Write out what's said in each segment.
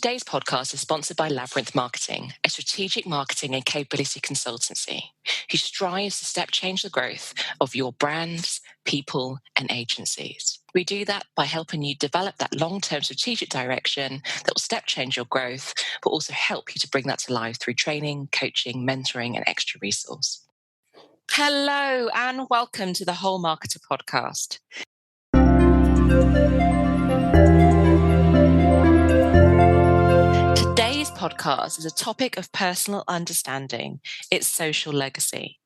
Today's podcast is sponsored by Labyrinth Marketing, a strategic marketing and capability consultancy who strives to step change the growth of your brands, people, and agencies. We do that by helping you develop that long-term strategic direction that will step change your growth, but also help you to bring that to life through training, coaching, mentoring, and extra resource. Hello, and welcome to the Whole Marketer podcast. Today's podcast is a topic of personal understanding, its social legacy.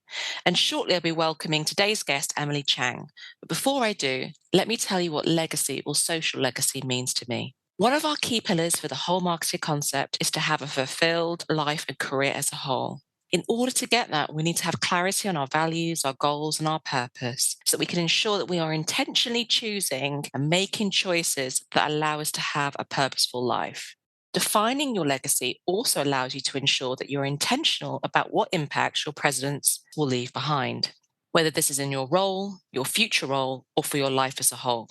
And shortly I'll be welcoming today's guest, Emily Chang. But before I do, let me tell you what legacy or social legacy means to me. One of our key pillars for the whole marketing concept is to have a fulfilled life and career as a whole. In order to get that, we need to have clarity on our values, our goals, and our purpose so that we can ensure that we are intentionally choosing and making choices that allow us to have a purposeful life. Defining your legacy also allows you to ensure that you're intentional about what impacts your presence will leave behind, whether this is in your role, your future role, or for your life as a whole.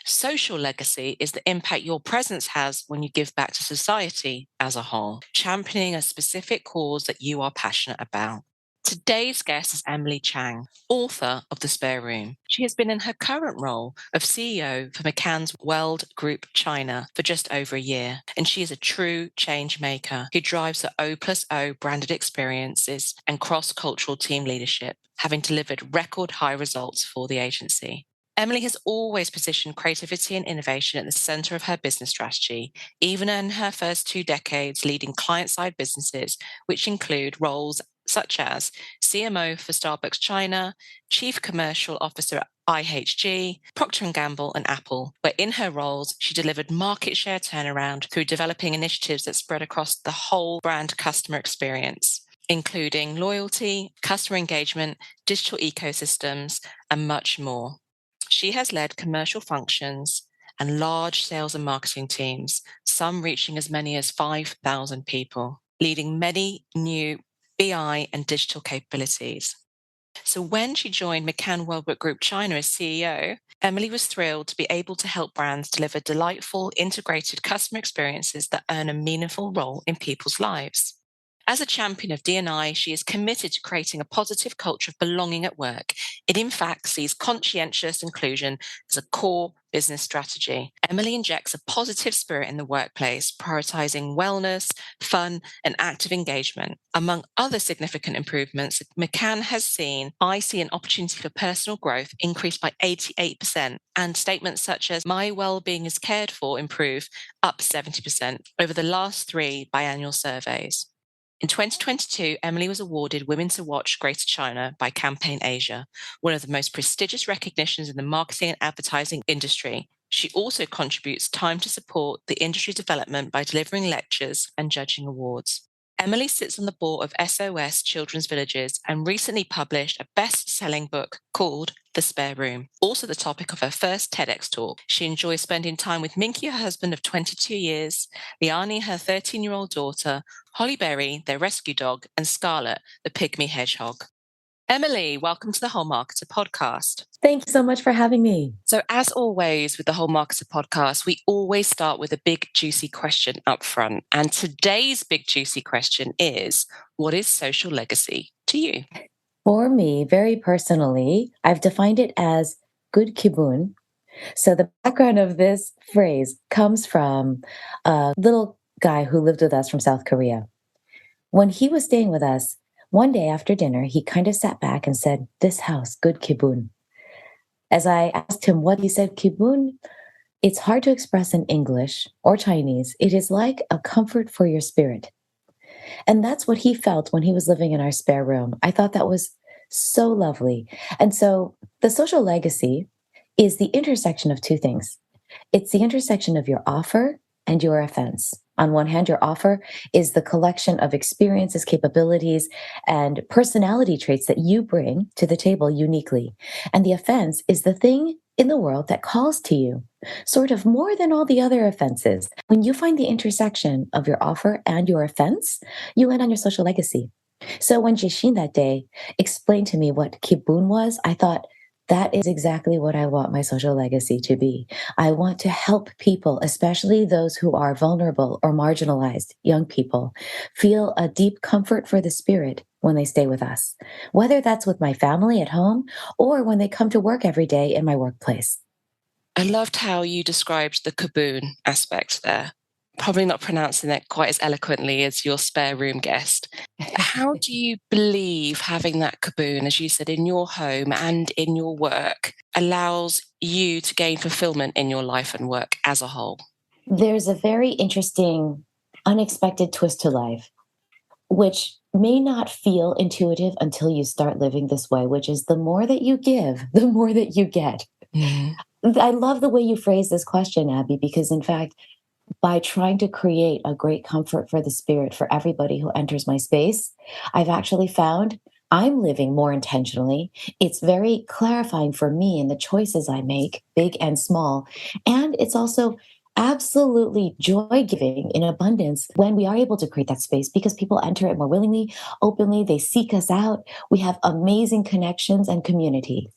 Social legacy is the impact your presence has when you give back to society as a whole, championing a specific cause that you are passionate about. Today's guest is Emily Chang, author of The Spare Room. She has been in her current role of CEO for McCann's World Group China for just over a year, and she is a true change maker who drives the O+O branded experiences and cross-cultural team leadership, having delivered record high results for the agency. Emily has always positioned creativity and innovation at the center of her business strategy, even in her first 2 decades leading client-side businesses, which include roles such as CMO for Starbucks China, Chief Commercial Officer at IHG, Procter & Gamble, and Apple, where in her roles, she delivered market share turnaround through developing initiatives that spread across the whole brand customer experience, including loyalty, customer engagement, digital ecosystems, and much more. She has led commercial functions and large sales and marketing teams, some reaching as many as 5,000 people, leading many new BI and digital capabilities. So when she joined McCann World Group China as CEO, Emily was thrilled to be able to help brands deliver delightful, integrated customer experiences that earn a meaningful role in people's lives. As a champion of D&I, she is committed to creating a positive culture of belonging at work. It in fact sees conscientious inclusion as a core business strategy. Emily injects a positive spirit in the workplace, prioritizing wellness, fun, and active engagement. Among other significant improvements, McCann has seen "I see an opportunity for personal growth" increase by 88%, and statements such as "my well-being is cared for" improve up 70% over the last 3 biannual surveys. In 2022, Emily was awarded Women to Watch Greater China by Campaign Asia, one of the most prestigious recognitions in the marketing and advertising industry. She also contributes time to support the industry development by delivering lectures and judging awards. Emily sits on the board of SOS Children's Villages and recently published a best-selling book called The Spare Room, also the topic of her first TEDx talk. She enjoys spending time with Minky, her husband of 22 years, Liani, her 13-year-old daughter, Holly Berry, their rescue dog, and Scarlet, the pygmy hedgehog. Emily, welcome to the Whole Marketer podcast. Thank you so much for having me. So as always with the Whole Marketer podcast, we always start with a big juicy question up front. And today's big juicy question is, what is social legacy to you? For me, very personally, I've defined it as good Kibun. So the background of this phrase comes from a little guy who lived with us from South Korea. When he was staying with us, one day after dinner, he kind of sat back and said, "This house, good Kibun." As I asked him what he said, "Kibun, it's hard to express in English or Chinese. It is like a comfort for your spirit." And that's what he felt when he was living in our spare room. I thought that was so lovely. And so the social legacy is the intersection of 2 things. It's the intersection of your offer and your offense. On one hand, your offer is the collection of experiences, capabilities, and personality traits that you bring to the table uniquely. And the offense is the thing in the world that calls to you, sort of more than all the other offenses. When you find the intersection of your offer and your offense, you land on your social legacy. So when Jishin that day explained to me what Kibun was, I thought, That is exactly what I want my social legacy to be. I want to help people, especially those who are vulnerable or marginalized young people, feel a deep comfort for the spirit when they stay with us, whether that's with my family at home or when they come to work every day in my workplace. I loved how you described the Kibun aspect there. Probably not pronouncing that quite as eloquently as your spare room guest. How do you believe having that Kibun, as you said, in your home and in your work, allows you to gain fulfillment in your life and work as a whole? There's a very interesting, unexpected twist to life, which may not feel intuitive until you start living this way, which is the more that you give, the more that you get. Mm. I love the way you phrase this question, Abby, because in fact, by trying to create a great comfort for the spirit for everybody who enters my space, I've actually found I'm living more intentionally. It's very clarifying for me in the choices I make, big and small. And it's also absolutely joy giving in abundance when we are able to create that space because people enter it more willingly, openly, they seek us out. We have amazing connections and community.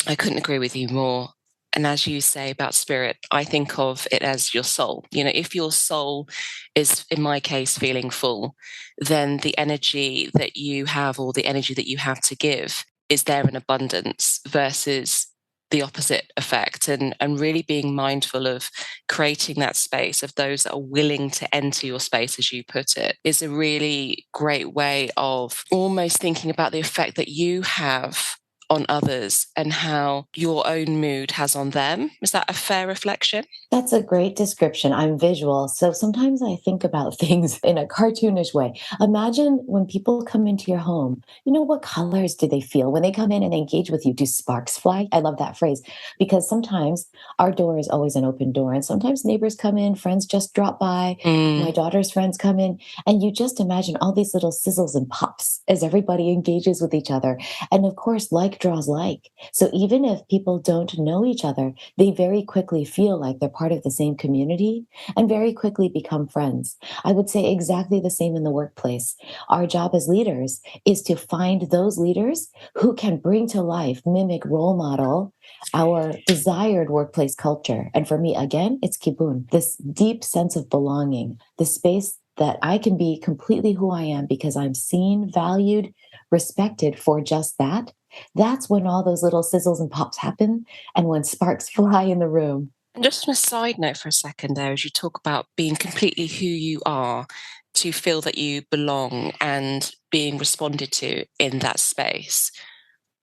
I couldn't agree with you more. And as you say about spirit, I think of it as your soul. You know, if your soul is, in my case, feeling full, then the energy that you have or the energy that you have to give is there in abundance versus the opposite effect. And really being mindful of creating that space of those that are willing to enter your space, as you put it, is a really great way of almost thinking about the effect that you have on others and how your own mood has on them. Is that a fair reflection? That's a great description. I'm visual. So sometimes I think about things in a cartoonish way. Imagine when people come into your home, what colors do they feel when they come in and they engage with you? Do sparks fly? I love that phrase because sometimes our door is always an open door. And sometimes neighbors come in, friends just drop by, my Mm. daughter's friends come in, and you just imagine all these little sizzles and pops as everybody engages with each other. And of course, like draws like. So even if people don't know each other, they very quickly feel like they're part of the same community and very quickly become friends. I would say exactly the same in the workplace. Our job as leaders is to find those leaders who can bring to life, mimic, role model our desired workplace culture. And for me, again, it's Kibun, this deep sense of belonging, the space that I can be completely who I am because I'm seen, valued, respected for just that. That's when all those little sizzles and pops happen and when sparks fly in the room. And just on a side note for a second there, as you talk about being completely who you are to feel that you belong and being responded to in that space,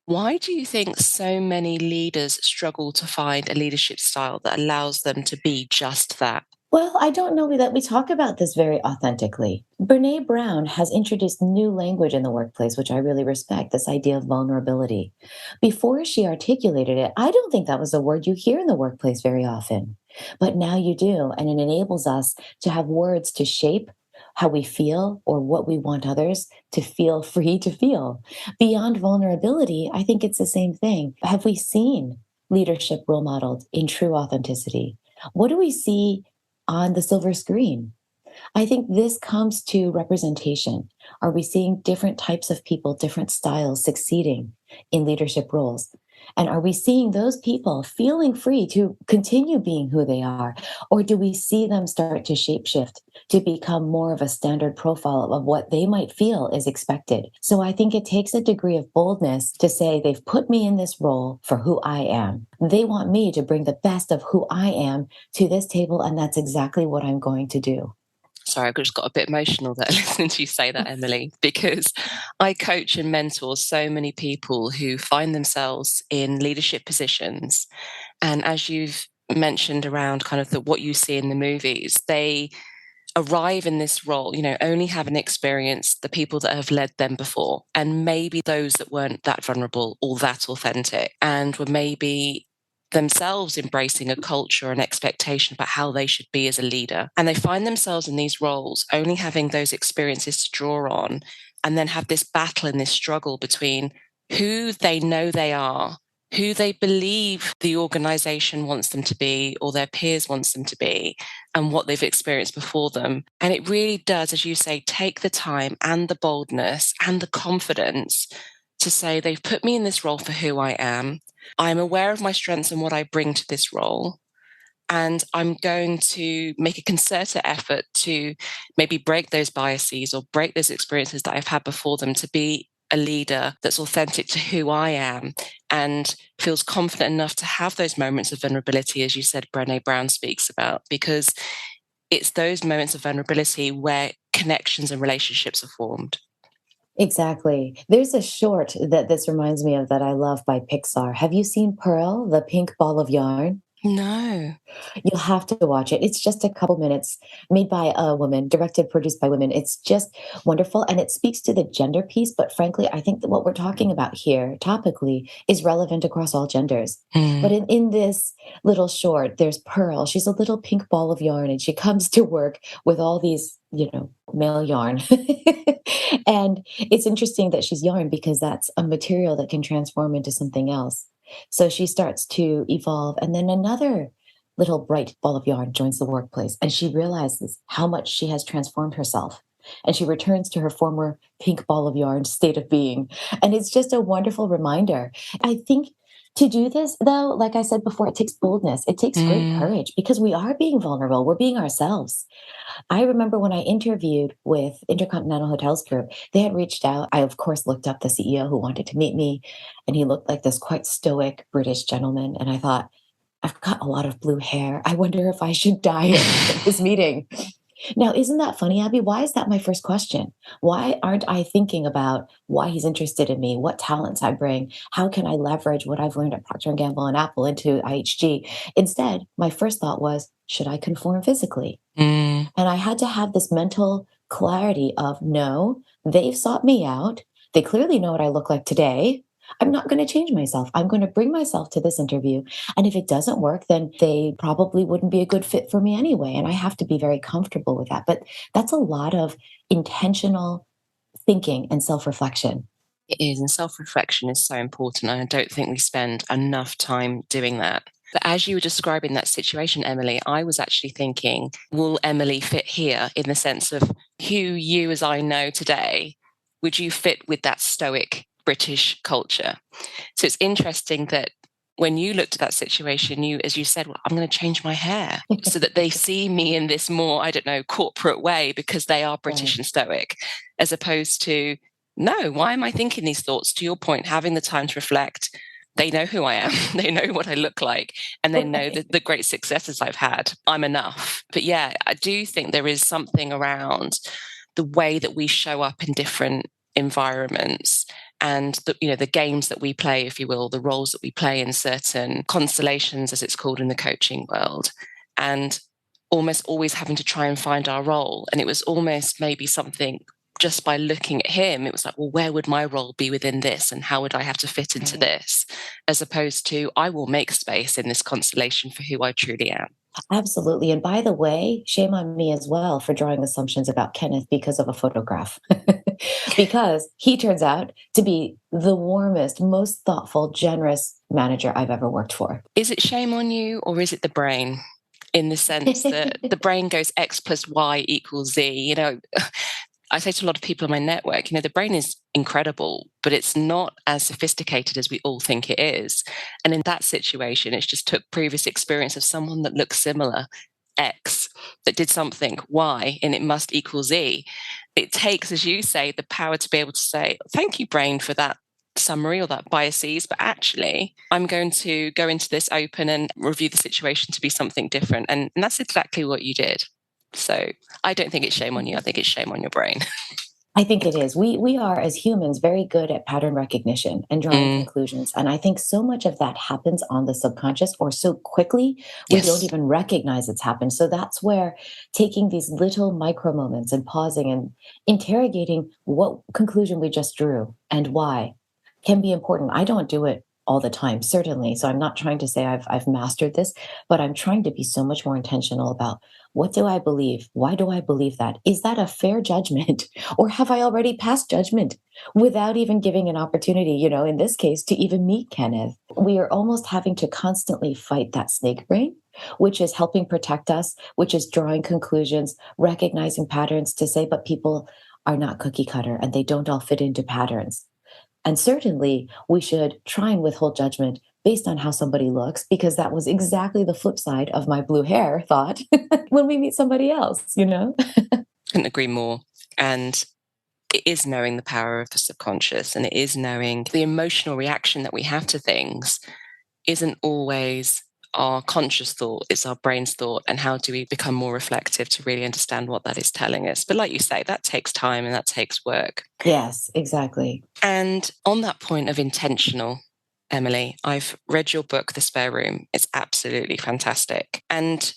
why do you think so many leaders struggle to find a leadership style that allows them to be just that? Well, I don't know that we talk about this very authentically. Brene Brown has introduced new language in the workplace, which I really respect this idea of vulnerability. Before she articulated it, I don't think that was a word you hear in the workplace very often. But now you do, and it enables us to have words to shape how we feel or what we want others to feel free to feel. Beyond vulnerability, I think it's the same thing. Have we seen leadership role modeled in true authenticity? What do we see on the silver screen? I think this comes to representation. Are we seeing different types of people, different styles succeeding in leadership roles? And are we seeing those people feeling free to continue being who they are? Or do we see them start to shapeshift to become more of a standard profile of what they might feel is expected? So I think it takes a degree of boldness to say they've put me in this role for who I am. They want me to bring the best of who I am to this table, and that's exactly what I'm going to do. Sorry, I just got a bit emotional there listening to you say that, Emily, because I coach and mentor so many people who find themselves in leadership positions. And as you've mentioned around kind of what you see in the movies, they arrive in this role, only having experienced the people that have led them before, and maybe those that weren't that vulnerable or that authentic, and were maybe themselves embracing a culture and expectation about how they should be as a leader. And they find themselves in these roles, only having those experiences to draw on, and then have this battle and this struggle between who they know they are, who they believe the organization wants them to be or their peers wants them to be, and what they've experienced before them. And it really does, as you say, take the time and the boldness and the confidence to say they've put me in this role for who I am. I'm aware of my strengths and what I bring to this role. And I'm going to make a concerted effort to maybe break those biases or break those experiences that I've had before them to be a leader that's authentic to who I am and feels confident enough to have those moments of vulnerability, as you said, Brené Brown speaks about, because it's those moments of vulnerability where connections and relationships are formed. Exactly. There's a short that this reminds me of that I love by Pixar. Have you seen Pearl, the pink ball of yarn? No. You'll have to watch it. It's just a couple minutes, made by a woman, directed, produced by women. It's just wonderful. And it speaks to the gender piece. But frankly, I think that what we're talking about here topically is relevant across all genders. But Mm. in this little short, there's Pearl. She's a little pink ball of yarn and she comes to work with all these, male yarn. And it's interesting that she's yarn because that's a material that can transform into something else. So she starts to evolve. And then another little bright ball of yarn joins the workplace, and she realizes how much she has transformed herself. And she returns to her former pink ball of yarn state of being. And it's just a wonderful reminder. I think to do this, though, like I said before, it takes boldness. It takes great Mm. courage because we are being vulnerable. We're being ourselves. I remember when I interviewed with Intercontinental Hotels Group, they had reached out. I, of course, looked up the CEO who wanted to meet me, and he looked like this quite stoic British gentleman. And I thought, I've got a lot of blue hair. I wonder if I should dye it in this meeting. Now, isn't that funny, Abby? Why is that my first question? Why aren't I thinking about why he's interested in me, what talents I bring, how can I leverage what I've learned at Procter and Gamble and Apple into IHG? Instead, my first thought was, should I conform physically? Mm. And I had to have this mental clarity of no, they've sought me out. They clearly know what I look like today. I'm not going to change myself. I'm going to bring myself to this interview. And if it doesn't work, then they probably wouldn't be a good fit for me anyway. And I have to be very comfortable with that. But that's a lot of intentional thinking and self reflection. It is, and self-reflection is so important, and I don't think we spend enough time doing that. But as you were describing that situation, Emily, I was actually thinking, will Emily fit here in the sense of who you as I know today, would you fit with that stoic British culture? So it's interesting that when you looked at that situation, you, as you said, well, I'm going to change my hair so that they see me in this more, I don't know, corporate way because they are British Right. and stoic, as opposed to, no, why am I thinking these thoughts? To your point, having the time to reflect, they know who I am, they know what I look like, and they know Right. the great successes I've had. I'm enough. But yeah, I do think there is something around the way that we show up in different environments and the games that we play, if you will, the roles that we play in certain constellations, as it's called in the coaching world, and almost always having to try and find our role. And it was almost maybe something just by looking at him, it was like, well, where would my role be within this? And how would I have to fit into Right. this? As opposed to, I will make space in this constellation for who I truly am. Absolutely. And by the way, shame on me as well for drawing assumptions about Kenneth because of a photograph. Because he turns out to be the warmest, most thoughtful, generous manager I've ever worked for. Is it shame on you or is it the brain? In the sense that the brain goes X plus Y equals Z. I say to a lot of people in my network, the brain is incredible, but it's not as sophisticated as we all think it is. And in that situation, it's just took previous experience of someone that looks similar, X, that did something Y, and it must equal Z. It takes, as you say, the power to be able to say, thank you, brain, for that summary or that biases, but actually I'm going to go into this open and review the situation to be something different. And that's exactly what you did. So I don't think it's shame on you. I think it's shame on your brain. I think it is. We are as humans very good at pattern recognition and drawing Mm, conclusions. And I think so much of that happens on the subconscious or so quickly we don't yes. even recognize it's happened. So that's where taking these little micro moments and pausing and interrogating what conclusion we just drew and why can be important. I don't do it all the time, certainly. So I'm not trying to say I've mastered this, but I'm trying to be so much more intentional about what do I believe? Why do I believe that? Is that a fair judgment? Or have I already passed judgment without even giving an opportunity, in this case, to even meet Kenneth? We are almost having to constantly fight that snake brain, which is helping protect us, which is drawing conclusions, recognizing patterns to say, but people are not cookie cutter and they don't all fit into patterns. And certainly we should try and withhold judgment based on how somebody looks, because that was exactly the flip side of my blue hair thought when we meet somebody else, you know? Couldn't agree more. And it is knowing the power of the subconscious, and it is knowing the emotional reaction that we have to things isn't always our conscious thought, it's our brain's thought. And how do we become more reflective to really understand what that is telling us? But like you say, that takes time and that takes work. Yes, exactly. And on that point of intentional, Emily, I've read your book, The Spare Room. It's absolutely fantastic. And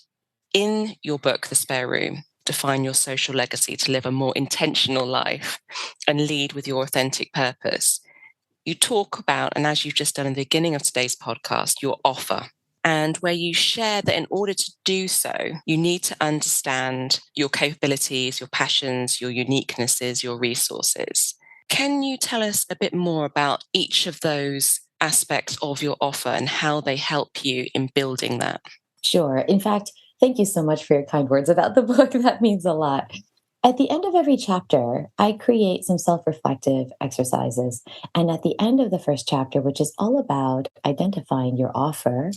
in your book, The Spare Room, define your social legacy to live a more intentional life and lead with your authentic purpose. You talk about, and as you've just done in the beginning of today's podcast, your offer. And where you share that in order to do so, you need to understand your capabilities, your passions, your uniquenesses, your resources. Can you tell us a bit more about each of those aspects of your offer and how they help you in building that? Sure. In fact, thank you so much for your kind words about the book. That means a lot. At the end of every chapter, I create some self reflective exercises. And at the end of the first chapter, which is all about identifying your offer,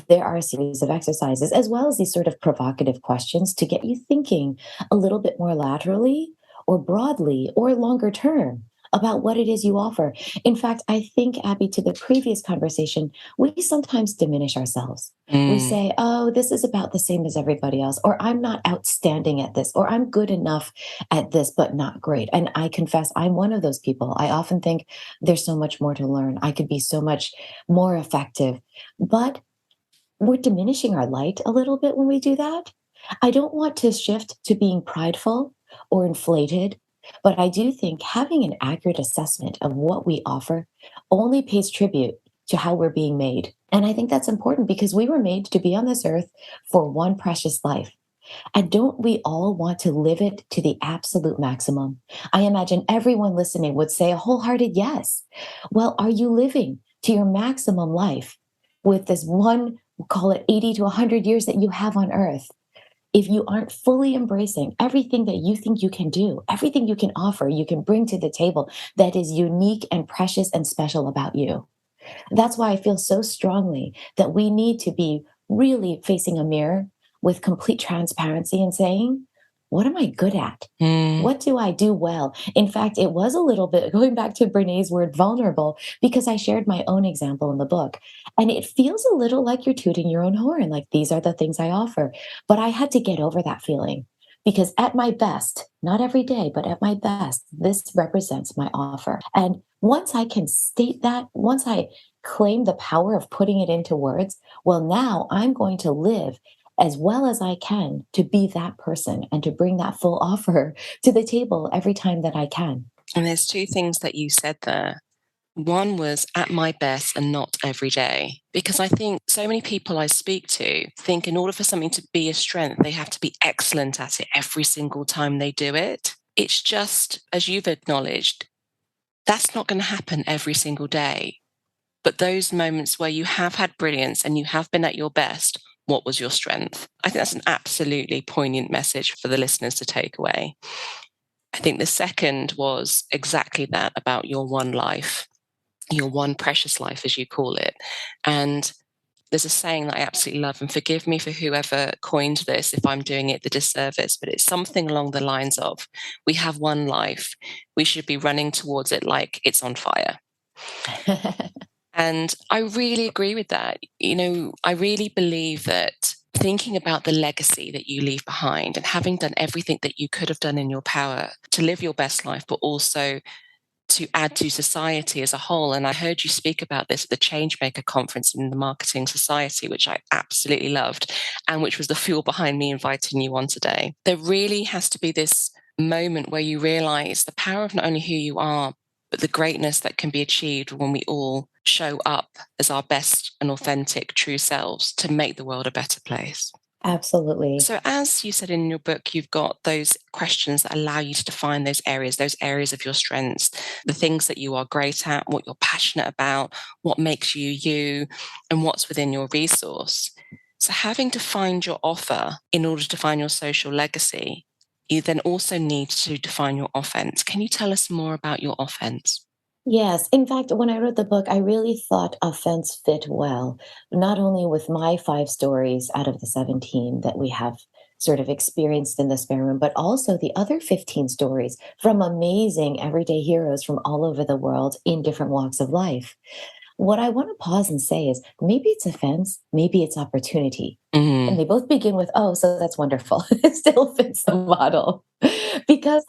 there are a series of exercises, as well as these sort of provocative questions to get you thinking a little bit more laterally or broadly or longer term about what it is you offer. In fact, I think, Abby, to the previous conversation, we sometimes diminish ourselves. We Mm, say, oh, this is about the same as everybody else, or I'm not outstanding at this, or I'm good enough at this, but not great. And I confess, I'm one of those people. I often think there's so much more to learn. I could be so much more effective. But we're diminishing our light a little bit when we do that. I don't want to shift to being prideful or inflated, but I do think having an accurate assessment of what we offer only pays tribute to how we're being made. And I think that's important because we were made to be on this earth for one precious life. And don't we all want to live it to the absolute maximum? I imagine everyone listening would say a wholehearted yes. Well, are you living to your maximum life with this one, we'll call it 80 to 100 years that you have on earth? If you aren't fully embracing everything that you think you can do, everything you can offer, you can bring to the table that is unique and precious and special about you. That's why I feel so strongly that we need to be really facing a mirror with complete transparency and saying, what am I good at? mm, What do I do well? In fact, it was a little bit going back to Brené's word vulnerable because I shared my own example in the book. And it feels a little like you're tooting your own horn, like these are the things I offer. But I had to get over that feeling because at my best, not every day, but at my best, this represents my offer. And once I can state that, once I claim the power of putting it into words, well, now I'm going to live as well as I can to be that person and to bring that full offer to the table every time that I can. and there's two things that you said there. One was at my best and not every day. Because I think so many people I speak to think in order for something to be a strength, they have to be excellent at it every single time they do it. It's just, as you've acknowledged, that's not going to happen every single day. But those moments where you have had brilliance and you have been at your best, what was your strength? I think that's an absolutely poignant message for the listeners to take away. I think the second was exactly that about your one life, your one precious life, as you call it. And there's a saying that I absolutely love, and forgive me for whoever coined this if I'm doing it the disservice, but it's something along the lines of, we have one life, we should be running towards it like it's on fire. And I really agree with that. You know, I really believe that thinking about the legacy that you leave behind and having done everything that you could have done in your power to live your best life, but also to add to society as a whole. And I heard you speak about this at the Changemaker conference in the Marketing Society, which I absolutely loved, and which was the fuel behind me inviting you on today. There really has to be this moment where you realize the power of not only who you are, but the greatness that can be achieved when we all show up as our best and authentic true selves to make the world a better place. Absolutely. So, as you said in your book, you've got those questions that allow you to define those areas of your strengths, the things that you are great at, what you're passionate about, what makes you you, and what's within your resource. So, having defined your offer in order to define your social legacy, you then also need to define your offense. Can you tell us more about your offense? Yes. In fact, when I wrote the book, I really thought offense fit well, not only with my 5 stories out of the 17 that we have sort of experienced in the spare room, but also the other 15 stories from amazing everyday heroes from all over the world in different walks of life. What I want to pause and say is maybe it's offense, maybe it's opportunity. And Mm, they both begin with, oh, so that's wonderful. It still fits the model. Because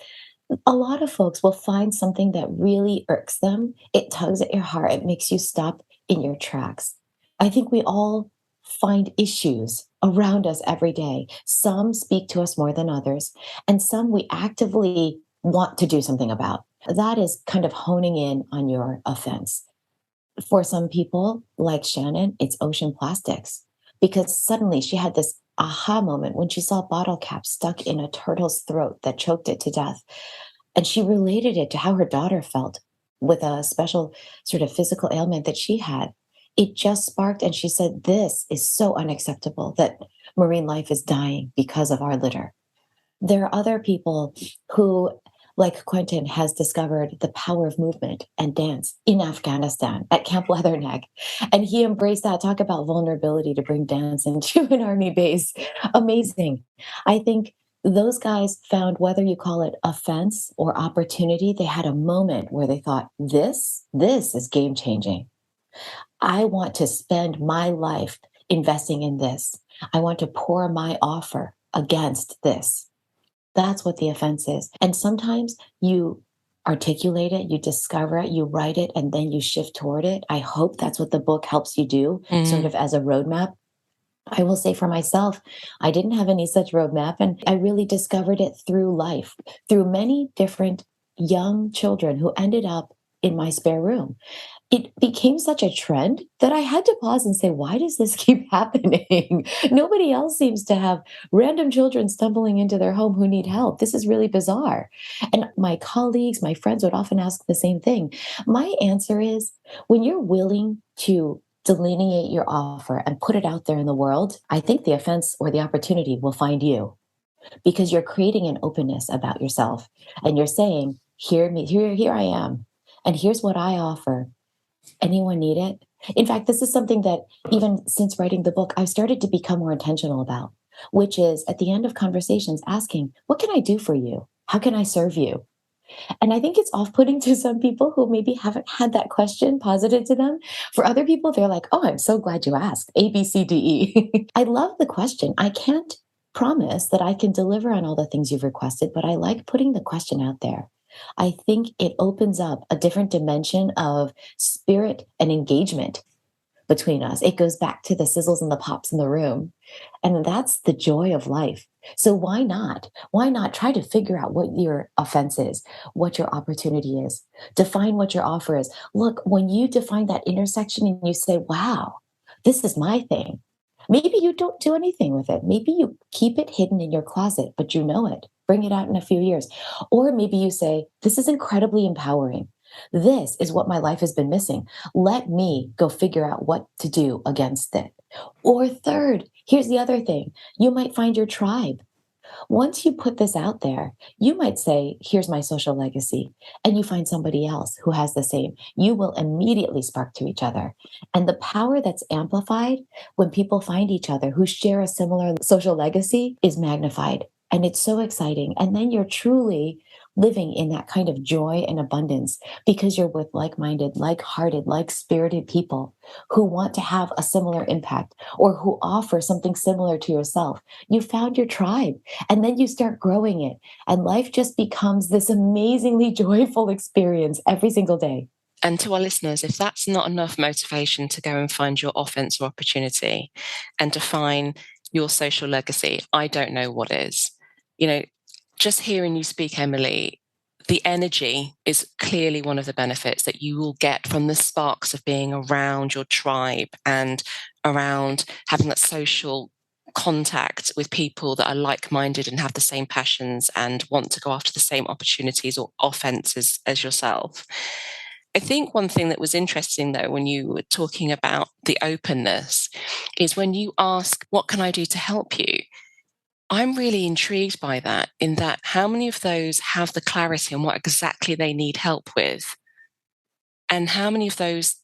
a lot of folks will find something that really irks them. It tugs at your heart. It makes you stop in your tracks. I think we all find issues around us every day. Some speak to us more than others, and some we actively want to do something about. That is kind of honing in on your offense. For some people, like Shannon, it's ocean plastics because suddenly she had this aha moment when she saw a bottle cap stuck in a turtle's throat that choked it to death. And she related it to how her daughter felt with a special sort of physical ailment that she had. It just sparked, and she said, this is so unacceptable that marine life is dying because of our litter. There are other people who, like Quentin, has discovered the power of movement and dance in Afghanistan at Camp Leatherneck. And he embraced that. Talk about vulnerability to bring dance into an army base. Amazing. I think those guys found, whether you call it offense or opportunity, they had a moment where they thought, this is game changing. I want to spend my life investing in this. I want to pour my offer against this. That's what the offense is. And sometimes you articulate it, you discover it, you write it, and then you shift toward it. I hope that's what the book helps you do, sort mm. of as a roadmap. I will say for myself, I didn't have any such roadmap, and I really discovered it through life, through many different young children who ended up in my spare room. It became such a trend that I had to pause and say, why does this keep happening? Nobody else seems to have random children stumbling into their home who need help. This is really bizarre. And my colleagues, my friends would often ask the same thing. My answer is when you're willing to delineate your offer and put it out there in the world, I think the offense or the opportunity will find you because you're creating an openness about yourself and you're saying, here I am. And here's what I offer. Anyone need it? In fact, this is something that even since writing the book, I've started to become more intentional about, which is at the end of conversations asking, what can I do for you? How can I serve you? And I think it's off putting to some people who maybe haven't had that question posited to them. For other people, they're like, oh, I'm so glad you asked. A, B, C, D, E. I love the question. I can't promise that I can deliver on all the things you've requested, but I like putting the question out there. I think it opens up a different dimension of spirit and engagement between us. It goes back to the sizzles and the pops in the room. And that's the joy of life. So why not? Why not try to figure out what your offense is, what your opportunity is, define what your offer is. Look, when you define that intersection and you say, wow, this is my thing, maybe you don't do anything with it. Maybe you keep it hidden in your closet, but you know it. Bring it out in a few years. Or maybe you say, this is incredibly empowering. This is what my life has been missing. Let me go figure out what to do against it. Or third, here's the other thing, you might find your tribe. Once you put this out there, you might say, here's my social legacy, and you find somebody else who has the same. You will immediately spark to each other. And the power that's amplified when people find each other who share a similar social legacy is magnified. And it's so exciting. And then you're truly living in that kind of joy and abundance because you're with like minded, like hearted, like spirited people who want to have a similar impact or who offer something similar to yourself. You found your tribe and then you start growing it. And life just becomes this amazingly joyful experience every single day. And to our listeners, if that's not enough motivation to go and find your offense or opportunity and define your social legacy, I don't know what is. You know, just hearing you speak, Emily, the energy is clearly one of the benefits that you will get from the sparks of being around your tribe and around having that social contact with people that are like-minded and have the same passions and want to go after the same opportunities or offenses as yourself. I think one thing that was interesting, though, when you were talking about the openness, is when you ask, what can I do to help you? I'm really intrigued by that, in that how many of those have the clarity on what exactly they need help with? And how many of those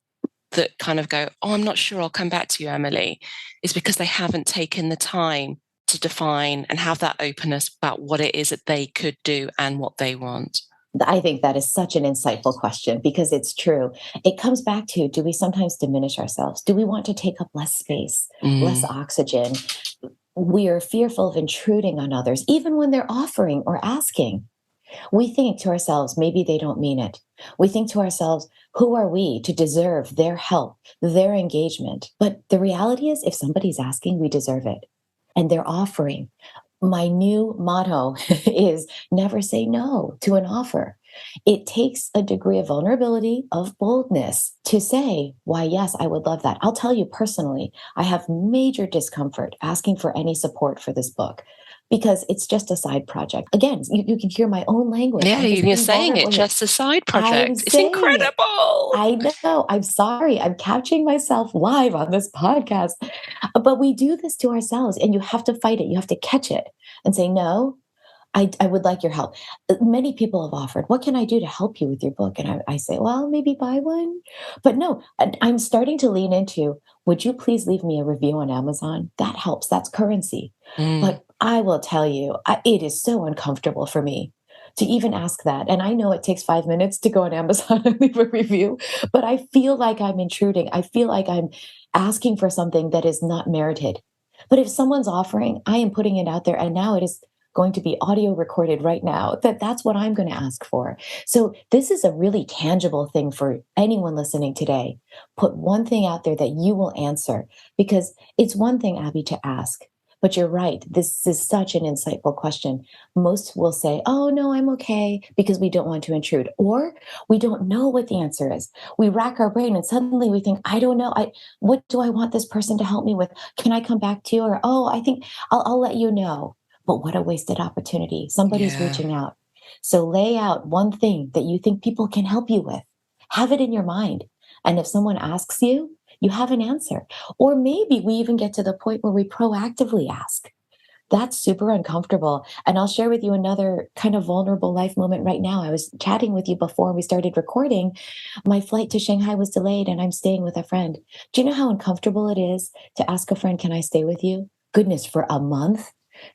that kind of go, oh, I'm not sure, I'll come back to you, Emily, is because they haven't taken the time to define and have that openness about what it is that they could do and what they want. I think that is such an insightful question because it's true. It comes back to, do we sometimes diminish ourselves? Do we want to take up less space, less oxygen? We are fearful of intruding on others, even when they're offering or asking. We think to ourselves, maybe they don't mean it. We think to ourselves, who are we to deserve their help, their engagement? But the reality is, if somebody's asking, we deserve it. And they're offering. My new motto is never say no to an offer. It takes a degree of vulnerability, of boldness to say, why, yes, I would love that. I'll tell you personally, I have major discomfort asking for any support for this book because it's just a side project. Again, you can hear my own language. Yeah, I'm just you're being saying it, vulnerable here. just a side I am project. It's saying it. incredible. I know. I'm sorry. I'm catching myself live on this podcast. But we do this to ourselves, and you have to fight it. You have to catch it and say, no, I would like your help. Many people have offered, what can I do to help you with your book? And I say, well, maybe buy one. But no, I'm starting to lean into, would you please leave me a review on Amazon? That helps. That's currency. But I will tell you, it is so uncomfortable for me to even ask that. And I know it takes 5 minutes to go on Amazon and leave a review, but I feel like I'm intruding. I feel like I'm asking for something that is not merited. But if someone's offering, I am putting it out there. And now it is going to be audio recorded right now that's what I'm going to ask for. So this is a really tangible thing for anyone listening today. Put one thing out there that you will answer, because it's one thing, Abby, to ask. But you're right. This is such an insightful question. Most will say, oh, no, I'm okay, because we don't want to intrude, or we don't know what the answer is. We rack our brain and suddenly we think, I don't know. What do I want this person to help me with? Can I come back to you? Or, oh, I think I'll let you know. But what a wasted opportunity. Somebody's Yeah. reaching out. So lay out one thing that you think people can help you with. Have it in your mind. And if someone asks you, you have an answer. Or maybe we even get to the point where we proactively ask. That's super uncomfortable. And I'll share with you another kind of vulnerable life moment right now. I was chatting with you before we started recording. My flight to Shanghai was delayed and I'm staying with a friend. Do you know how uncomfortable it is to ask a friend, can I stay with you? Goodness, for a month?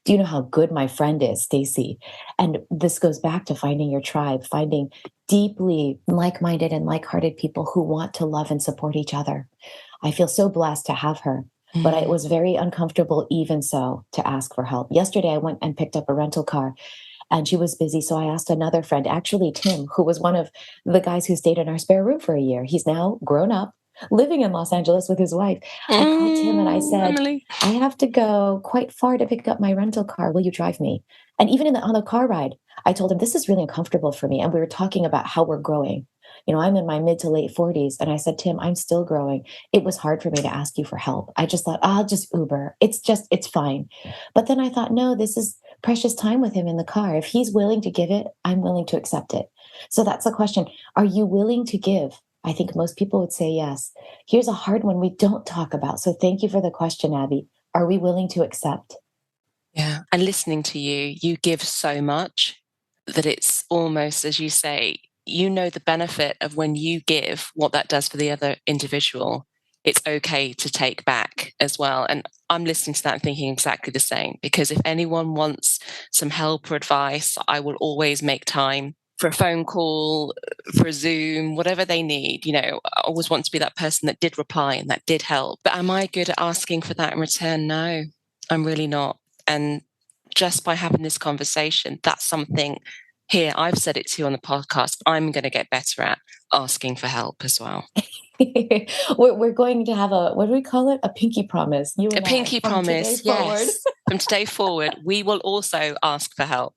Do you know how good my friend is, Stacy? And this goes back to finding your tribe, finding deeply like-minded and like-hearted people who want to love and support each other. I feel so blessed to have her, but it was very uncomfortable even so to ask for help. Yesterday, I went and picked up a rental car and she was busy. So I asked another friend, actually Tim, who was one of the guys who stayed in our spare room for a year. He's now grown up, living in Los Angeles with his wife. I called Tim and I said, Emily. I have to go quite far to pick up my rental car. Will you drive me? And even on the car ride, I told him, this is really uncomfortable for me. And we were talking about how we're growing. I'm in my mid to late 40s. And I said, Tim, I'm still growing. It was hard for me to ask you for help. I just thought, I'll just Uber. It's fine. But then I thought, no, this is precious time with him in the car. If he's willing to give it, I'm willing to accept it. So that's the question. Are you willing to give? I think most people would say yes. Here's a hard one we don't talk about. So thank you for the question, Abby. Are we willing to accept? Yeah. And listening to you, you give so much that it's almost, as you say, you know the benefit of when you give, what that does for the other individual. It's okay to take back as well. And I'm listening to that and thinking exactly the same, because if anyone wants some help or advice, I will always make time for a phone call, for a Zoom, whatever they need. I always want to be that person that did reply and that did help. But am I good at asking for that in return? No, I'm really not. And just by having this conversation, that's something here, I've said it to you on the podcast, I'm going to get better at asking for help as well. We're going to have what do we call it? A pinky promise. You A and pinky I, from promise, today forward. yes. From today forward, we will also ask for help.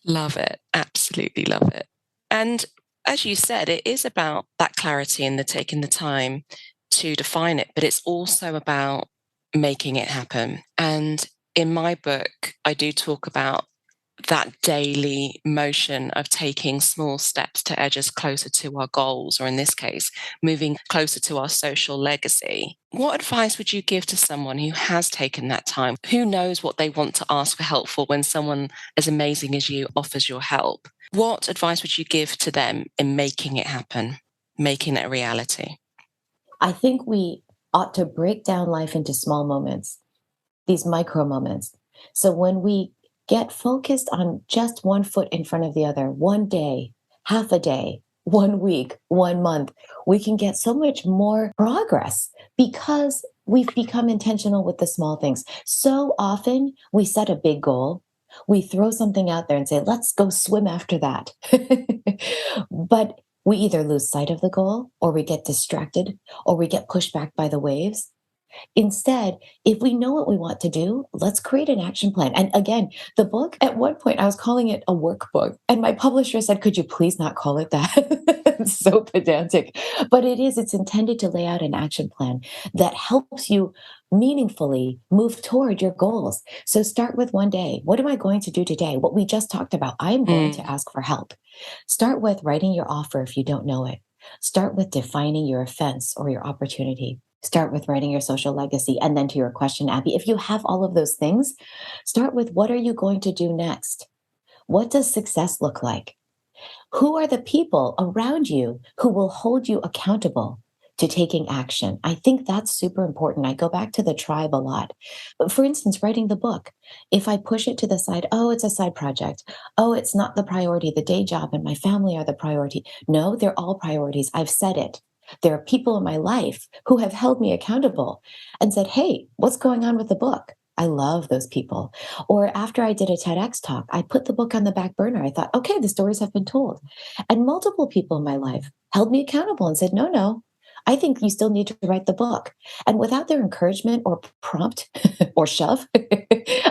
Love it. Absolutely love it. And as you said, it is about that clarity and taking the time to define it, but it's also about making it happen. And in my book, I do talk about that daily motion of taking small steps to edge us closer to our goals, or in this case, moving closer to our social legacy. What advice would you give to someone who has taken that time, who knows what they want to ask for help for when someone as amazing as you offers your help? What advice would you give to them in making it happen? making it a reality? I think we ought to break down life into small moments, these micro moments. So when we get focused on just one foot in front of the other, one day, half a day, 1 week, 1 month, we can get so much more progress because we've become intentional with the small things. So often we set a big goal, we throw something out there and say, let's go swim after that. But we either lose sight of the goal or we get distracted or we get pushed back by the waves. Instead, if we know what we want to do, let's create an action plan. And again, the book, at one point, I was calling it a workbook. And my publisher said, could you please not call it that? It's so pedantic. But it is, it's intended to lay out an action plan that helps you meaningfully move toward your goals. So start with one day. What am I going to do today? What we just talked about. I'm going to Mm. ask for help. Start with writing your offer if you don't know it. Start with defining your offense or your opportunity. Start with writing your social legacy. And then to your question, Abby, if you have all of those things, start with what are you going to do next? What does success look like? Who are the people around you who will hold you accountable to taking action? I think that's super important. I go back to the tribe a lot. But for instance, writing the book, if I push it to the side, oh, it's a side project. Oh, it's not the priority. The day job and my family are the priority. No, they're all priorities. I've said it. There are people in my life who have held me accountable and said, hey, what's going on with the book? I love those people. Or after I did a TEDx talk, I put the book on the back burner. I thought, okay, the stories have been told. And multiple people in my life held me accountable and said, no, no, I think you still need to write the book. And without their encouragement or prompt or shove,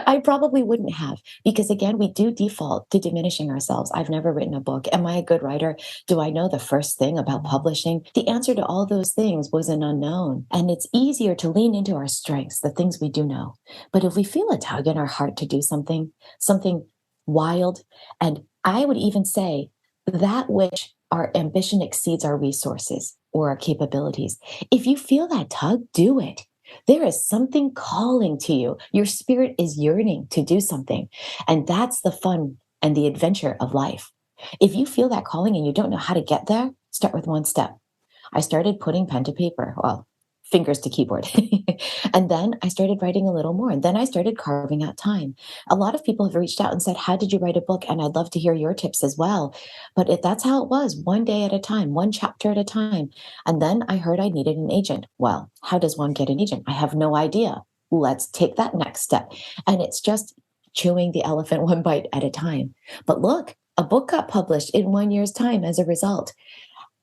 I probably wouldn't have. Because again, we do default to diminishing ourselves. I've never written a book. Am I a good writer? Do I know the first thing about publishing? The answer to all those things was an unknown. And it's easier to lean into our strengths, the things we do know. But if we feel a tug in our heart to do something, something wild, and I would even say that which our ambition exceeds our resources or our capabilities. If you feel that tug, do it. There is something calling to you. Your spirit is yearning to do something. And that's the fun and the adventure of life. If you feel that calling and you don't know how to get there, start with one step. I started putting pen to paper, well, fingers to keyboard. And then I started writing a little more. And then I started carving out time. A lot of people have reached out and said, how did you write a book? And I'd love to hear your tips as well. But that's how it was, one day at a time, one chapter at a time. And then I heard I needed an agent. Well, how does one get an agent? I have no idea. Let's take that next step. And it's just chewing the elephant one bite at a time. But look, a book got published in 1 year's time as a result.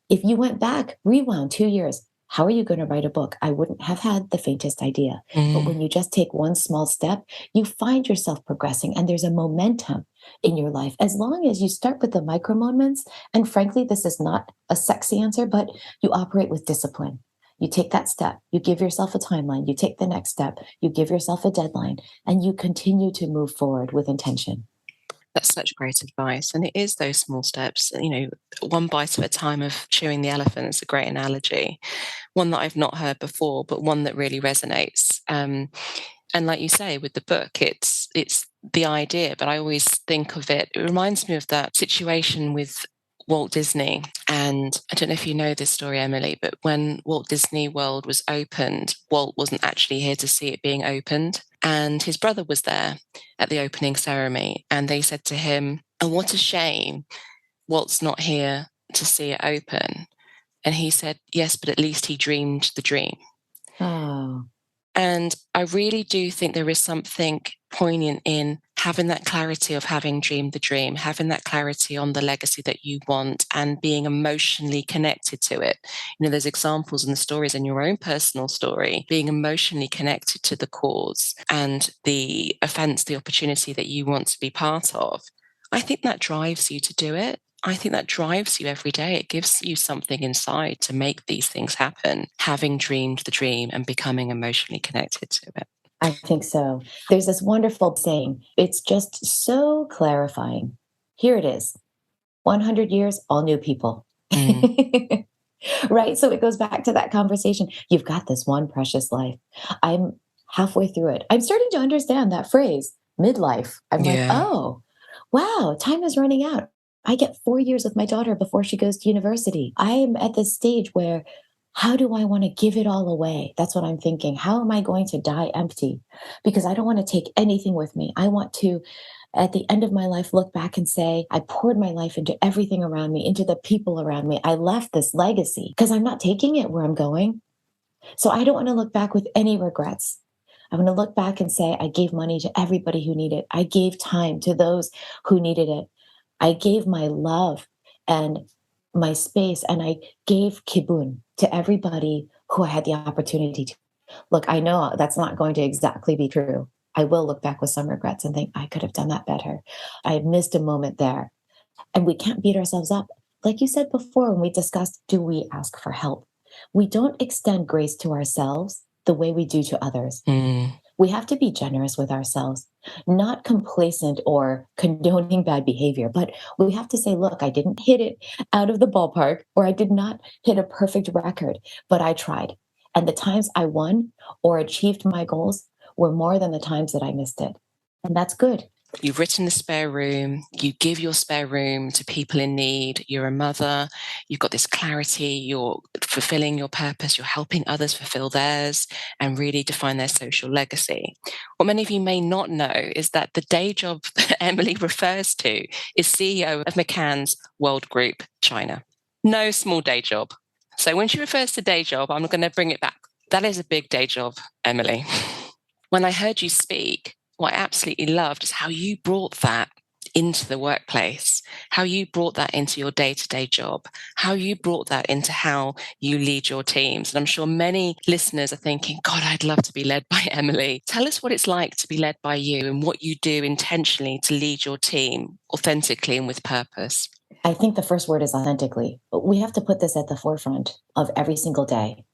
If you went back, rewound 2 years, how are you going to write a book? I wouldn't have had the faintest idea. But Mm. when you just take one small step, you find yourself progressing and there's a momentum in your life. As long as you start with the micro moments, and frankly, this is not a sexy answer, but you operate with discipline. You take that step, you give yourself a timeline, you take the next step, you give yourself a deadline, and you continue to move forward with intention. That's such great advice. And it is those small steps, one bite at a time of chewing the elephant is a great analogy, one that I've not heard before, but one that really resonates. And like you say, with the book, it's the idea, but I always think of it. It reminds me of that situation with Walt Disney. And I don't know if you know this story, Emily, but when Walt Disney World was opened, Walt wasn't actually here to see it being opened. And his brother was there at the opening ceremony. And they said to him, oh, what a shame Walt's not here to see it open. And he said, yes, but at least he dreamed the dream. Oh, And I really do think there is something poignant in having that clarity of having dreamed the dream, having that clarity on the legacy that you want and being emotionally connected to it. There's examples in the stories in your own personal story, being emotionally connected to the cause and the offense, the opportunity that you want to be part of. I think that drives you to do it. I think that drives you every day. It gives you something inside to make these things happen, having dreamed the dream and becoming emotionally connected to it. I think so. There's this wonderful saying, it's just so clarifying. Here it is 100 years, all new people. Mm. Right? So it goes back to that conversation. You've got this one precious life. I'm halfway through it. I'm starting to understand that phrase, midlife. I'm like, Yeah. oh, wow, time is running out. I get 4 years with my daughter before she goes to university. I am at this stage where how do I want to give it all away? That's what I'm thinking. How am I going to die empty? Because I don't want to take anything with me. I want to, at the end of my life, look back and say, I poured my life into everything around me, into the people around me. I left this legacy because I'm not taking it where I'm going. So I don't want to look back with any regrets. I'm going to look back and say, I gave money to everybody who needed it. I gave time to those who needed it. I gave my love and my space, and I gave Kibun to everybody who I had the opportunity to. Look, I know that's not going to exactly be true. I will look back with some regrets and think I could have done that better. I missed a moment there. And we can't beat ourselves up. Like you said before, when we discussed, do we ask for help? We don't extend grace to ourselves the way we do to others. We have to be generous with ourselves, not complacent or condoning bad behavior, but we have to say, look, I didn't hit it out of the ballpark, or I did not hit a perfect record, but I tried. And the times I won or achieved my goals were more than the times that I missed it. And that's good. You've written the spare room, you give your spare room to people in need, you're a mother, you've got this clarity, you're fulfilling your purpose, you're helping others fulfill theirs and really define their social legacy. What many of you may not know is that the day job that Emily refers to is CEO of McCann's World Group China. No small day job. So when she refers to day job, I'm going to bring it back. That is a big day job, Emily. When I heard you speak, what I absolutely loved is how you brought that into the workplace, how you brought that into your day-to-day job, how you brought that into how you lead your teams. And I'm sure many listeners are thinking, God, I'd love to be led by Emily. Tell us what it's like to be led by you and what you do intentionally to lead your team authentically and with purpose. I think the first word is authentically. We have to put this at the forefront of every single day.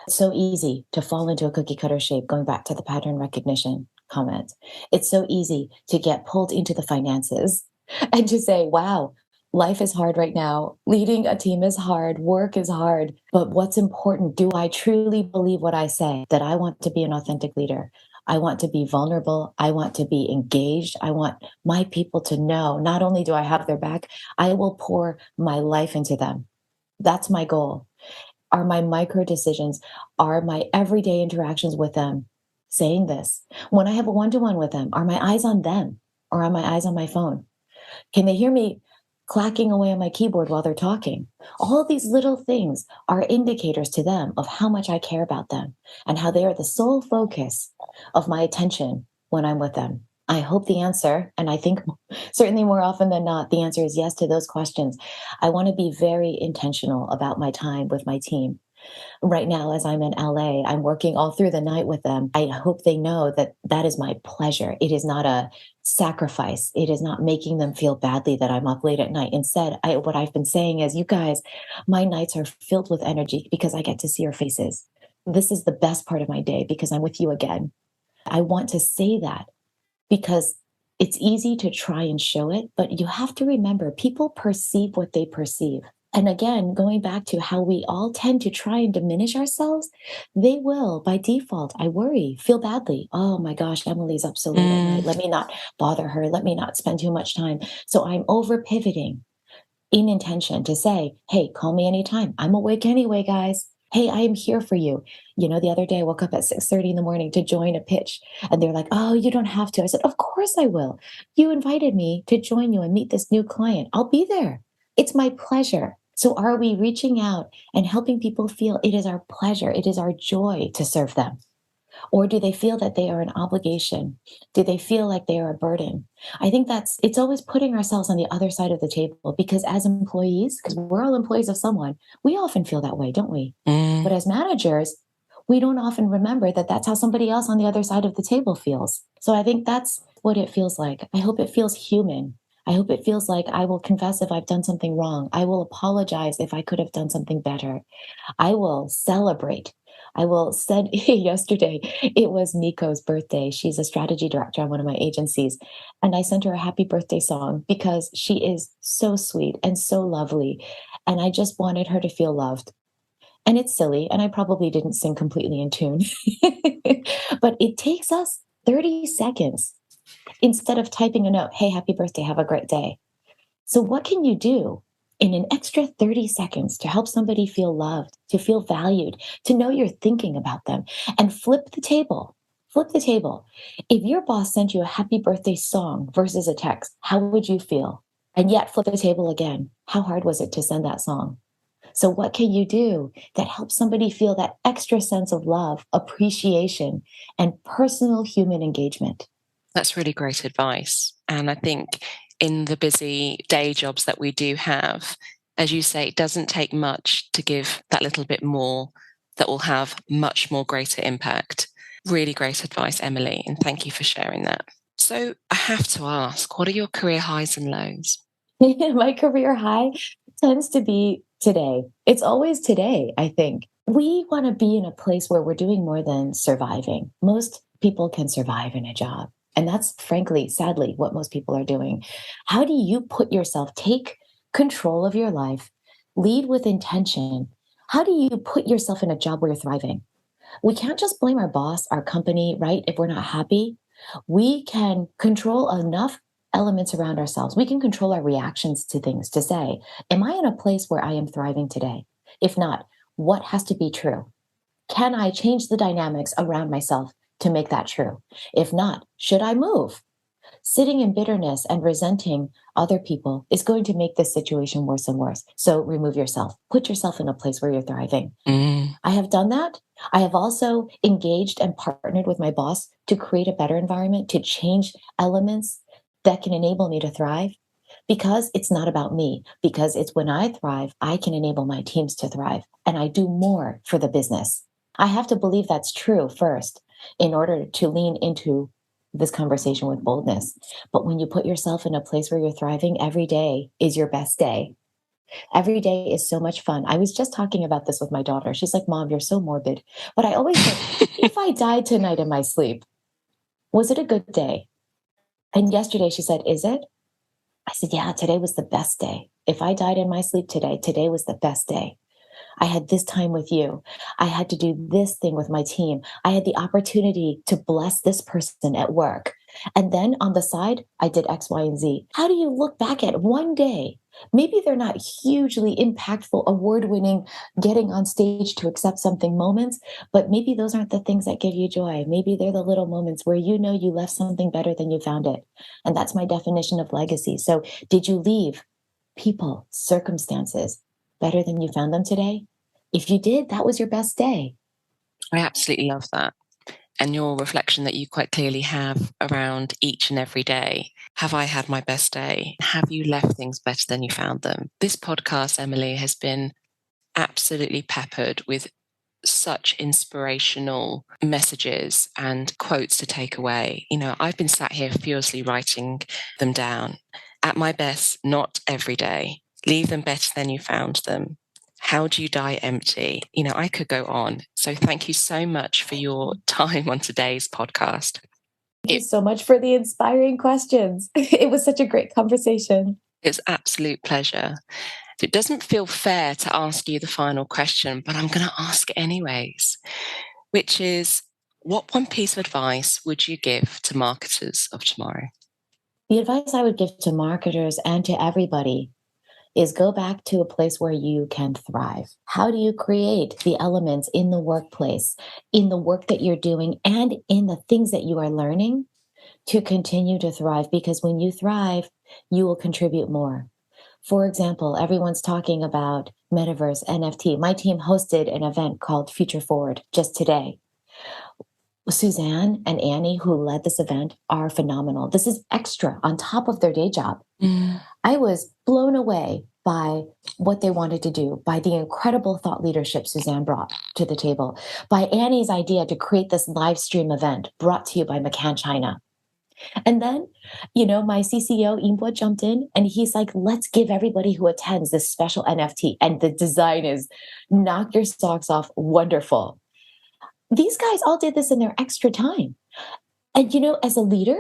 It's so easy to fall into a cookie cutter shape, going back to the pattern recognition comment. It's so easy to get pulled into the finances and to say, wow, life is hard right now. Leading a team is hard. Work is hard. But what's important? Do I truly believe what I say, that I want to be an authentic leader? I want to be vulnerable. I want to be engaged. I want my people to know not only do I have their back, I will pour my life into them. That's my goal. Are my micro decisions, are my everyday interactions with them saying this? When I have a one-to-one with them, are my eyes on them or are my eyes on my phone? Can they hear me clacking away on my keyboard while they're talking? All of these little things are indicators to them of how much I care about them and how they are the sole focus of my attention when I'm with them. I hope the answer, and I think certainly more often than not, the answer is yes to those questions. I want to be very intentional about my time with my team. Right now, as I'm in LA, I'm working all through the night with them. I hope they know that that is my pleasure. It is not a sacrifice. It is not making them feel badly that I'm up late at night. Instead, what I've been saying is, you guys, my nights are filled with energy because I get to see your faces. This is the best part of my day because I'm with you again. I want to say that because it's easy to try and show it, but you have to remember people perceive what they perceive. And again, going back to how we all tend to try and diminish ourselves, they will by default. I worry, feel badly. Oh my gosh, Emily's up so late at night. Let me not bother her. Let me not spend too much time. So I'm over pivoting in intention to say, hey, call me anytime. I'm awake anyway, guys. Hey, I am here for you. You know, the other day I woke up at 6:30 in the morning to join a pitch and they're like, oh, you don't have to. I said, of course I will. You invited me to join you and meet this new client. I'll be there. It's my pleasure. So are we reaching out and helping people feel it is our pleasure, it is our joy to serve them? Or do they feel that they are an obligation? Do they feel like they are a burden? I think it's always putting ourselves on the other side of the table because as employees, because we're all employees of someone, we often feel that way, don't we? But as managers, we don't often remember that that's how somebody else on the other side of the table feels. So I think that's what it feels like. I hope it feels human. I hope it feels like I will confess if I've done something wrong. I will apologize if I could have done something better. I will celebrate. I will send yesterday, it was Nico's birthday. She's a strategy director on one of my agencies. And I sent her a happy birthday song because she is so sweet and so lovely. And I just wanted her to feel loved. And it's silly. And I probably didn't sing completely in tune, but it takes us 30 seconds instead of typing a note, hey, happy birthday, have a great day. So, what can you do in an extra 30 seconds to help somebody feel loved, to feel valued, to know you're thinking about them? And flip the table. Flip the table. If your boss sent you a happy birthday song versus a text, how would you feel? And yet, flip the table again. How hard was it to send that song? So, what can you do that helps somebody feel that extra sense of love, appreciation, and personal human engagement? That's really great advice. And I think in the busy day jobs that we do have, as you say, it doesn't take much to give that little bit more that will have much more greater impact. Really great advice, Emily, and thank you for sharing that. So I have to ask, what are your career highs and lows? My career high tends to be today. It's always today, I think. We want to be in a place where we're doing more than surviving. Most people can survive in a job. And that's frankly, sadly, what most people are doing. How do you put yourself, take control of your life, lead with intention? How do you put yourself in a job where you're thriving? We can't just blame our boss, our company, right? If we're not happy, we can control enough elements around ourselves. We can control our reactions to things to say, am I in a place where I am thriving today? If not, what has to be true? Can I change the dynamics around myself to make that true? If not, should I move? Sitting in bitterness and resenting other people is going to make this situation worse and worse. So remove yourself, put yourself in a place where you're thriving. I have done that. I have also engaged and partnered with my boss to create a better environment, to change elements that can enable me to thrive because it's not about me. Because it's when I thrive, I can enable my teams to thrive and I do more for the business. I have to believe that's true first in order to lean into this conversation with boldness. But when you put yourself in a place where you're thriving, every day is your best day. Every day is so much fun. I was just talking about this with my daughter. She's like, Mom, you're so morbid. But I always say, if I died tonight in my sleep, was it a good day? And yesterday she said, is it? I said, yeah, today was the best day. If I died in my sleep today, today was the best day. I had this time with you. I had to do this thing with my team. I had the opportunity to bless this person at work. And then on the side, I did X, Y, and Z. How do you look back at one day? Maybe they're not hugely impactful, award winning, getting on stage to accept something moments, but maybe those aren't the things that give you joy. Maybe they're the little moments where you know you left something better than you found it. And that's my definition of legacy. So, did you leave people, circumstances better than you found them today? If you did, that was your best day. I absolutely love that. And your reflection that you quite clearly have around each and every day. Have I had my best day? Have you left things better than you found them? This podcast, Emily, has been absolutely peppered with such inspirational messages and quotes to take away. You know, I've been sat here furiously writing them down. At my best, not every day. Leave them better than you found them. How do you die empty? You know, I could go on. So thank you so much for your time on today's podcast. Thank you so much for the inspiring questions. It was such a great conversation. It's absolute pleasure. It doesn't feel fair to ask you the final question, but I'm going to ask anyways, which is, what one piece of advice would you give to marketers of tomorrow? The advice I would give to marketers and to everybody is go back to a place where you can thrive. How do you create the elements in the workplace, in the work that you're doing, and in the things that you are learning to continue to thrive? Because when you thrive, you will contribute more. For example, everyone's talking about metaverse, NFT. My team hosted an event called Future Forward just today. Suzanne and Annie, who led this event, are phenomenal. This is extra on top of their day job. I was blown away by what they wanted to do, by the incredible thought leadership Suzanne brought to the table, by Annie's idea to create this live stream event brought to you by McCann China. And then, my CCO, Imbo, jumped in and he's like, let's give everybody who attends this special NFT. And the design is knock your socks off, wonderful. These guys all did this in their extra time. And, as a leader,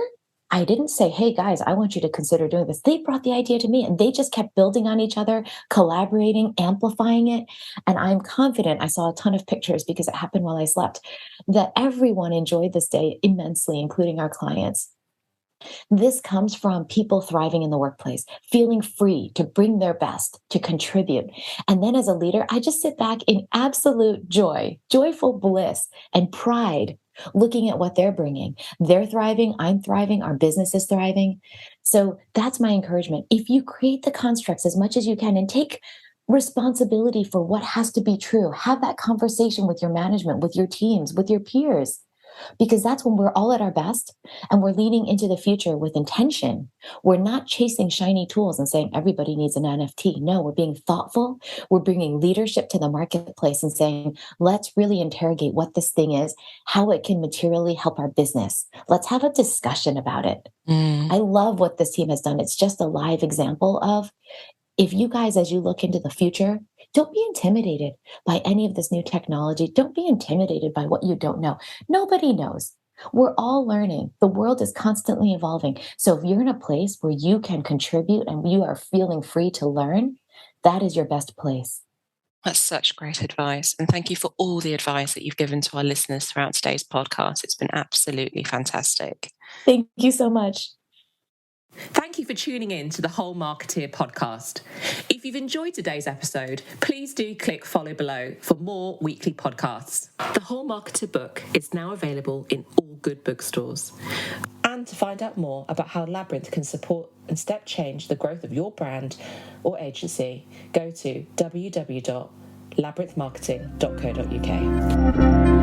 I didn't say, hey, guys, I want you to consider doing this. They brought the idea to me and they just kept building on each other, collaborating, amplifying it. And I'm confident, I saw a ton of pictures because it happened while I slept, that everyone enjoyed this day immensely, including our clients. This comes from people thriving in the workplace, feeling free to bring their best, to contribute. And then as a leader, I just sit back in absolute joy, joyful bliss, and pride, looking at what they're bringing. They're thriving, I'm thriving, our business is thriving. So that's my encouragement. If you create the constructs as much as you can and take responsibility for what has to be true, have that conversation with your management, with your teams, with your peers, because that's when we're all at our best and we're leaning into the future with intention. We're not chasing shiny tools and saying everybody needs an NFT. No, we're being thoughtful. We're bringing leadership to the marketplace and saying, let's really interrogate what this thing is, how it can materially help our business. Let's have a discussion about it. Mm. I love what this team has done. It's just a live example of, if you guys, as you look into the future, don't be intimidated by any of this new technology. Don't be intimidated by what you don't know. Nobody knows. We're all learning. The world is constantly evolving. So if you're in a place where you can contribute and you are feeling free to learn, that is your best place. That's such great advice. And thank you for all the advice that you've given to our listeners throughout today's podcast. It's been absolutely fantastic. Thank you so much. Thank you for tuning in to the Whole Marketeer podcast. If you've enjoyed today's episode, please do click follow below for more weekly podcasts. The Whole Marketer book is now available in all good bookstores. And to find out more about how Labyrinth can support and step change the growth of your brand or agency, go to www.labyrinthmarketing.co.uk.